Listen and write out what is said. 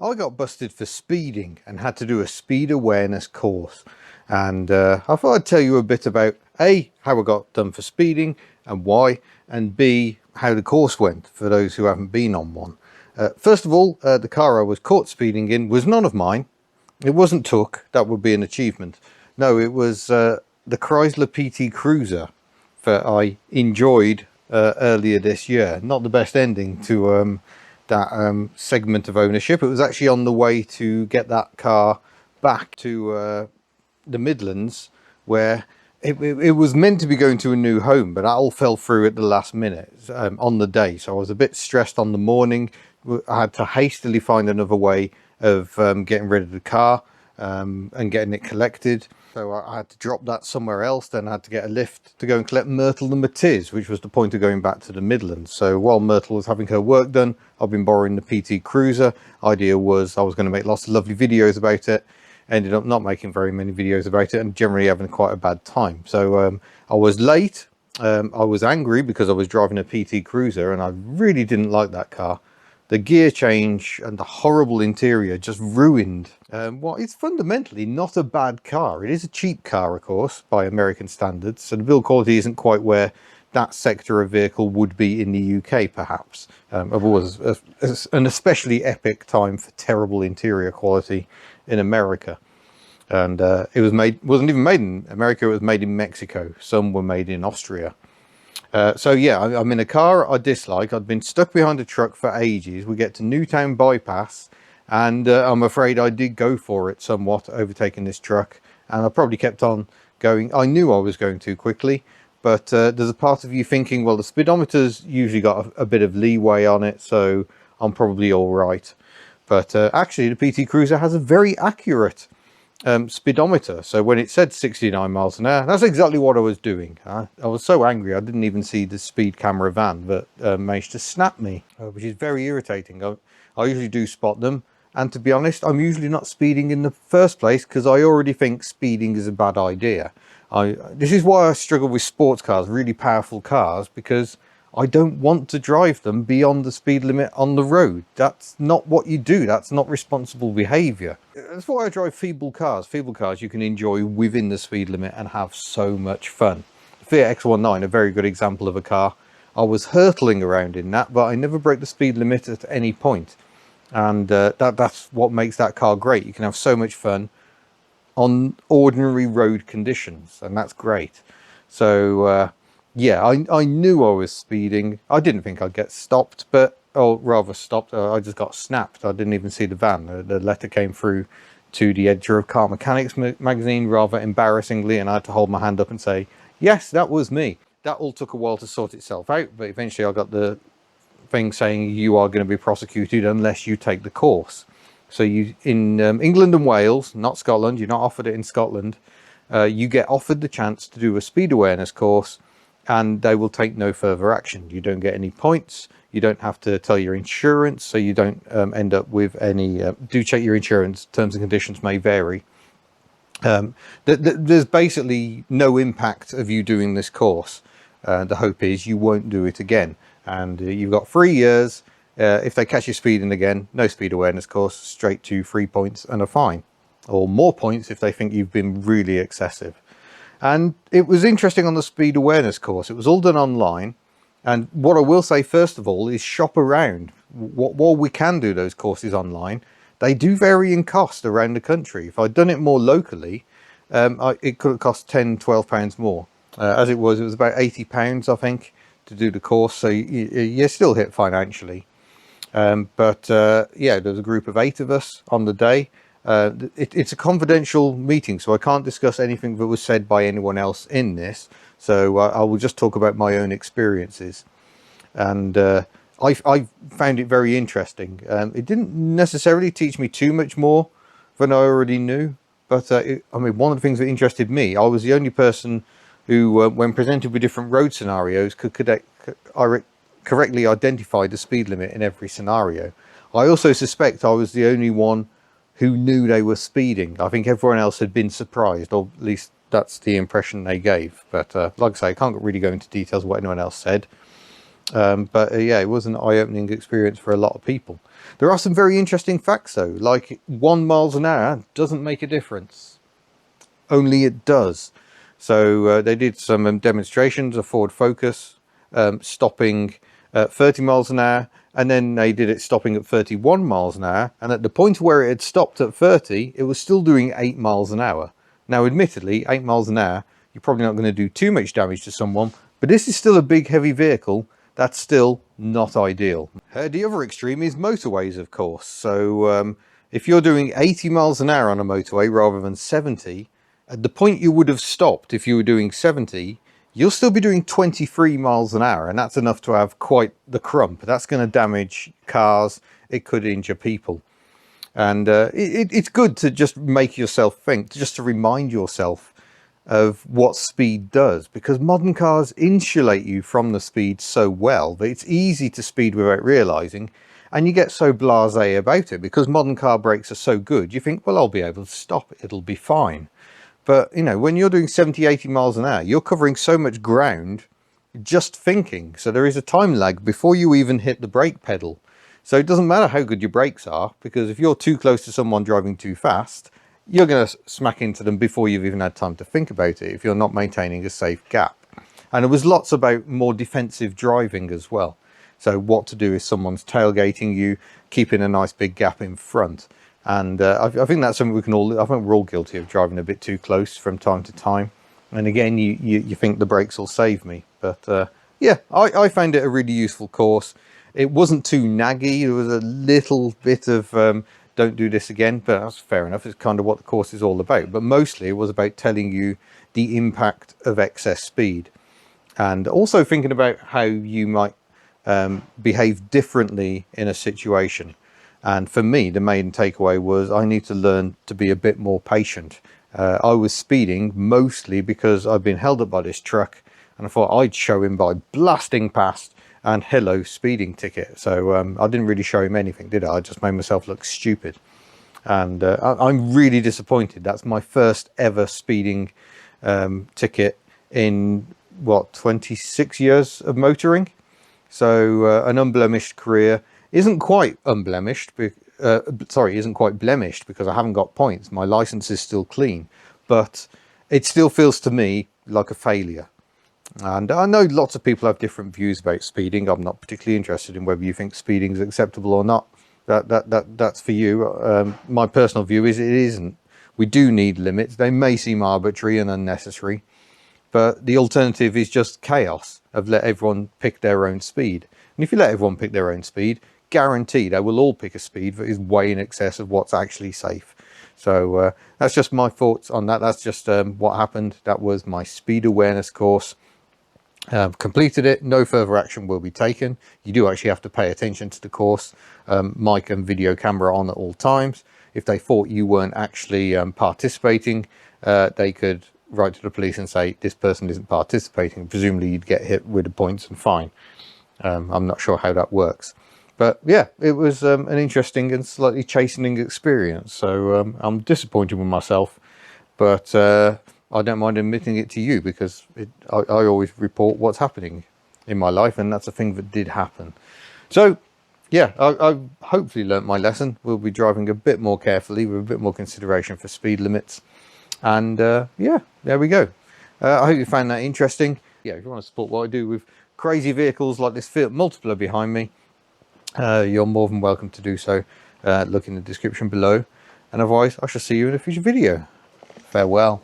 I got busted for speeding and had to do a speed awareness course. And I thought I'd tell you a bit about A, how I got done for speeding and why, and B, how the course went for those who haven't been on one. First of all, the car I was caught speeding in was none of mine. It wasn't took, that would be an achievement. No, it was the Chrysler PT Cruiser that I enjoyed earlier this year. Not the best ending to that segment of ownership. It was actually on the way to get that car back to the Midlands, where it was meant to be going to a new home, but that all fell through at the last minute on the day. So I was a bit stressed on the morning. I had to hastily find another way of getting rid of the car and getting it collected. So I had to drop that somewhere else. Then I had to get a lift to go and collect Myrtle and Matiz, which was the point of going back to the Midlands. So while Myrtle was having her work done, I've been borrowing the PT Cruiser. Idea was I was going to make lots of lovely videos about it. Ended up not making very many videos about it and generally having quite a bad time. So I was late. I was angry because I was driving a PT Cruiser and I really didn't like that car. The gear change and the horrible interior just ruined what is fundamentally not a bad car. It is a cheap car, of course, by American standards, so the build quality isn't quite where that sector of vehicle would be in the UK, perhaps. It was an especially epic time for terrible interior quality in America. And it wasn't even made in America, it was made in Mexico. Some were made in Austria. So yeah, I'm in a car I dislike. I'd been stuck behind a truck for ages. We get to Newtown bypass and I'm afraid I did go for it somewhat, overtaking this truck, and I probably kept on going. I knew I was going too quickly, but there's a part of you thinking, well, the speedometer's usually got a bit of leeway on it, so I'm probably all right. But actually the PT Cruiser has a very accurate speedometer, so when it said 69 miles an hour, that's exactly what I was doing. I was so angry I didn't even see the speed camera van that managed to snap me, which is very irritating. I usually do spot them, and to be honest, I'm usually not speeding in the first place because I already think speeding is a bad idea. This is why I struggle with sports cars, really powerful cars, because I don't want to drive them beyond the speed limit on the road. That's not what you do. That's not responsible behaviour. That's why I drive feeble cars. Feeble cars you can enjoy within the speed limit and have so much fun. Fiat X19, a very good example of a car. I was hurtling around in that, but I never broke the speed limit at any point. And that's what makes that car great. You can have so much fun on ordinary road conditions, and that's great. So yeah, I knew I was speeding. I didn't think I'd get stopped, or rather stopped. I just got snapped. I didn't even see the van. The letter came through to the editor of Car Mechanics magazine rather embarrassingly, and I had to hold my hand up and say, yes, that was me. That all took a while to sort itself out, but eventually I got the thing saying you are going to be prosecuted unless you take the course. So you in England and Wales, not Scotland, you're not offered it in Scotland, you get offered the chance to do a speed awareness course, and they will take no further action. You don't get any points. You don't have to tell your insurance, so you don't end up with any... do check your insurance. Terms and conditions may vary. There's basically no impact of you doing this course. The hope is you won't do it again. And you've got 3 years. If they catch you speeding again, no speed awareness course, straight to 3 points and a fine. Or more points if they think you've been really excessive. And it was interesting on the speed awareness course. It was all done online. And what I will say, first of all, is shop around. While we can do those courses online, they do vary in cost around the country. If I'd done it more locally, it could have cost £10–12 more. As it was about £80, I think, to do the course. So you still hit financially. Yeah, there was a group of 8 of us on the day. It's a confidential meeting, so I can't discuss anything that was said by anyone else in this. So I will just talk about my own experiences. And I found it very interesting. It didn't necessarily teach me too much more than I already knew. But I mean, one of the things that interested me, I was the only person who, when presented with different road scenarios, could correctly identify the speed limit in every scenario. I also suspect I was the only one who knew they were speeding. I think everyone else had been surprised, or at least that's the impression they gave. But like I say, I can't really go into details of what anyone else said. But yeah, it was an eye-opening experience for a lot of people. There are some very interesting facts though, like 1 mile an hour doesn't make a difference. Only it does. So they did some demonstrations of Ford Focus stopping at 30 miles an hour, and then they did it stopping at 31 miles an hour, and at the point where it had stopped at 30, it was still doing 8 miles an hour. Now admittedly, 8 miles an hour, you're probably not going to do too much damage to someone, but this is still a big heavy vehicle. That's still not ideal. The other extreme is motorways, of course. So if you're doing 80 miles an hour on a motorway rather than 70, at the point you would have stopped if you were doing 70, you'll still be doing 23 miles an hour, and that's enough to have quite the crump. That's going to damage cars. It could injure people. And it's good to just make yourself think, just to remind yourself of what speed does, because modern cars insulate you from the speed so well that it's easy to speed without realizing, and you get so blasé about it because modern car brakes are so good. You think, well, I'll be able to stop it, it'll be fine. But you know, when you're doing 70-80 miles an hour, you're covering so much ground just thinking. So there is a time lag before you even hit the brake pedal. So it doesn't matter how good your brakes are, because if you're too close to someone driving too fast, you're going to smack into them before you've even had time to think about it if you're not maintaining a safe gap. And it was lots about more defensive driving as well. So what to do if someone's tailgating you, keeping a nice big gap in front. And I think that's something we can all, I think we're all guilty of driving a bit too close from time to time. And again, you think the brakes will save me. But yeah, I found it a really useful course. It wasn't too naggy. There was a little bit of don't do this again, but that's fair enough. It's kind of what the course is all about. But mostly it was about telling you the impact of excess speed, and also thinking about how you might behave differently in a situation. And for me, the main takeaway was I need to learn to be a bit more patient. I was speeding mostly because I'd been held up by this truck, and I thought I'd show him by blasting past, and hello, speeding ticket. So I didn't really show him anything, did I? I just made myself look stupid. And I'm really disappointed. That's my first ever speeding ticket in, what, 26 years of motoring. So an unblemished career. Isn't quite unblemished, isn't quite blemished because I haven't got points. My license is still clean, but it still feels to me like a failure. And I know lots of people have different views about speeding. I'm not particularly interested in whether you think speeding is acceptable or not. That's for you. My personal view is it isn't. We do need limits. They may seem arbitrary and unnecessary, but the alternative is just chaos of let everyone pick their own speed. And if you let everyone pick their own speed, guaranteed they will all pick a speed that is way in excess of what's actually safe. So that's just my thoughts on that. That's just what happened. That was my speed awareness course. Completed it. No further action will be taken. You do actually have to pay attention to the course. Mic and video camera on at all times. If they thought you weren't actually participating, they could write to the police and say this person isn't participating. Presumably you'd get hit with the points and fine. I'm not sure how that works, but yeah, it was an interesting and slightly chastening experience. So I'm disappointed with myself, but I don't mind admitting it to you, because I always report what's happening in my life, and that's a thing that did happen. So yeah, I've hopefully learnt my lesson. We'll be driving a bit more carefully with a bit more consideration for speed limits. And yeah, there we go. I hope you found that interesting. Yeah, if you want to support what I do with crazy vehicles like this Fiat Multipla behind me, you're more than welcome to do so. Look in the description below. And otherwise, I shall see you in a future video. Farewell.